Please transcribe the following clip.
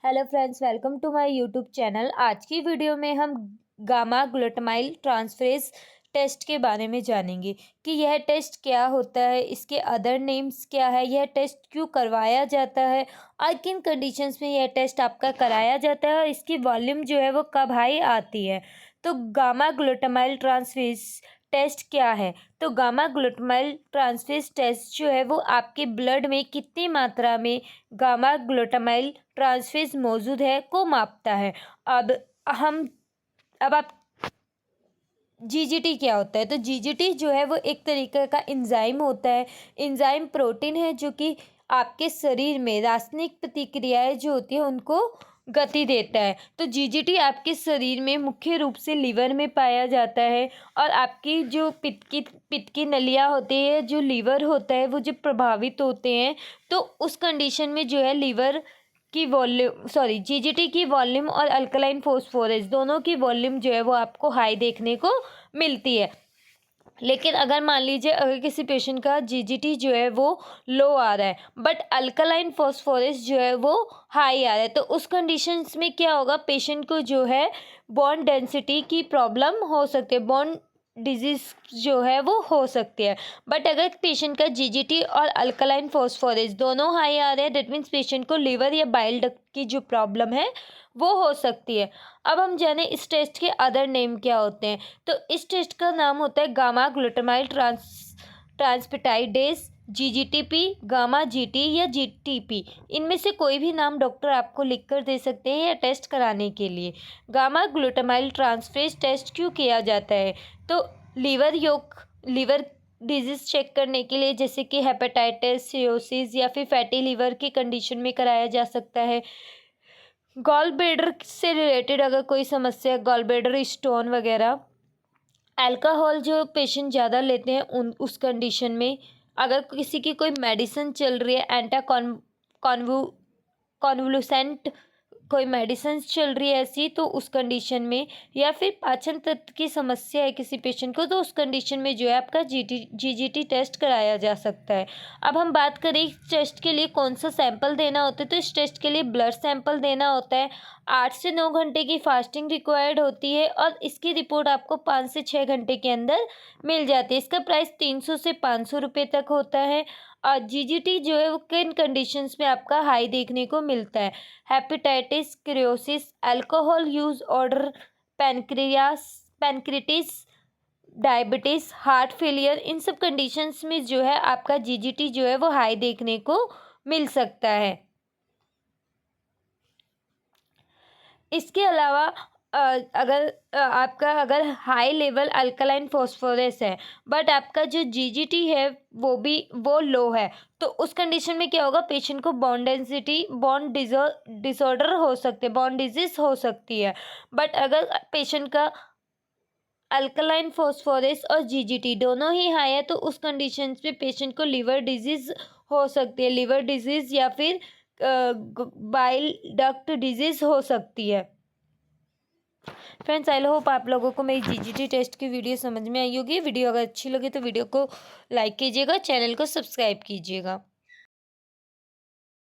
Hello friends, welcome to my YouTube channel. आज की video में हम गामा ग्लूटामाइल ट्रांसफरेज टेस्ट के बारे में जानेंगे कि यह टेस्ट क्या होता है, इसके अदर नेम्स क्या है, यह टेस्ट क्यों करवाया जाता है और किन कंडीशंस में यह टेस्ट आपका कराया जाता है और इसकी वॉल्यूम जो है वो कब हाई आती है। तो गामा ग्लूटामाइल ट्रांसफरेज टेस्ट क्या है? तो गामा ग्लूटामाइल ट्रांसफरेज टेस्ट जो है वो आपके ब्लड में कितनी मात्रा में गामा ग्लूटामाइल ट्रांसफेज मौजूद है को मापता है। अब हम अब आप जीजीटी क्या होता है? तो जीजीटी जो है वो एक तरीके का एंजाइम होता है। एंजाइम प्रोटीन है जो कि आपके शरीर में रासायनिक प्रतिक्रियाएं जो होती है उनको गति देता है। तो जीजीटी आपके शरीर में मुख्य रूप से लीवर में पाया जाता है और आपकी जो पित्त की नलियाँ होती है, जो लीवर होता है, वो जब प्रभावित होते हैं तो उस कंडीशन में जो है लीवर की जीजीटी की वॉल्यूम और अल्कलाइन फोस्फोरस दोनों की वॉल्यूम जो है वो आपको हाई देखने को मिलती है। लेकिन अगर मान लीजिए अगर किसी पेशेंट का जीजीटी जो है वो लो आ रहा है बट अल्कलाइन फॉस्फोरस जो है वो हाई आ रहा है, तो उस कंडीशंस में क्या होगा, पेशेंट को जो है बोन डेंसिटी की प्रॉब्लम हो सकती है, बोन डिजीज जो है वो हो सकती है। बट अगर पेशेंट का जीजीटी और अल्कलाइन फॉस्फोरस दोनों हाई आ रहे हैं, दैट मीन्स पेशेंट को लीवर या बाइल डक्ट की जो प्रॉब्लम है वो हो सकती है। अब हम जाने इस टेस्ट के अदर नेम क्या होते हैं। तो इस टेस्ट का नाम होता है gamma glutamyl transpeptidase, GGTP, gamma GT या जीटीपी। इनमें से कोई भी नाम डॉक्टर आपको लिख कर दे सकते हैं या टेस्ट कराने के लिए। गामा ग्लूटामाइल ट्रांसफरेज टेस्ट क्यों किया जाता है? तो लीवर डिजीज चेक करने के लिए, जैसे कि हेपेटाइटिस, सिरोसिस या फिर फैटी लीवर की कंडीशन में कराया जा सकता है। गॉल ब्लैडर से रिलेटेड अगर कोई समस्या, गॉल ब्लैडर स्टोन वगैरह, अल्कोहल जो पेशेंट ज़्यादा लेते हैं उस कंडीशन में, अगर किसी की कोई मेडिसिन चल रही है, एंटा कॉन्वुलेंट कोई मेडिसिन चल रही है ऐसी, तो उस कंडीशन में, या फिर पाचन तंत्र की समस्या है किसी पेशेंट को, तो उस कंडीशन में जो है आपका जीजीटी टेस्ट कराया जा सकता है। अब हम बात करें इस टेस्ट के लिए कौन सा सैंपल देना होता है, तो इस टेस्ट के लिए ब्लड सैंपल देना होता है। 8 से 9 घंटे की फास्टिंग रिक्वायर्ड होती है और इसकी रिपोर्ट आपको 5 से 6 घंटे के अंदर मिल जाती है। इसका प्राइस 300 से 500 रुपये तक होता है। और जीजीटी जो है वो किन कंडीशंस में आपका हाई देखने को मिलता है? Hepatitis, cirrhosis, alcohol use order, pancreatitis, diabetes, heart failure, इन सब कंडीशंस में जो है आपका जीजीटी जो है वो हाई देखने को मिल सकता है। इसके अलावा आपका अगर हाई लेवल अल्कलाइन फॉस्फोरस है बट आपका जो जीजीटी है वो लो है, तो उस कंडीशन में क्या होगा, पेशेंट को बॉन डेंसिटी, बॉन डिसऑर्डर हो सकते हैं, बॉन डिजीज हो सकती है। बट अगर पेशेंट का अल्कलाइन फॉस्फोरस और जीजीटी दोनों ही हाई है, तो उस कंडीशन में पेशेंट को लिवर डिजीज हो सकती है, लिवर डिजीज या फिर बाइल डक्ट डिजीज हो सकती है। फ्रेंड्स, आई होप आप लोगों को मेरी जीजीटी टेस्ट की वीडियो समझ में आई होगी। वीडियो अगर अच्छी लगी तो वीडियो को लाइक कीजिएगा, चैनल को सब्सक्राइब कीजिएगा।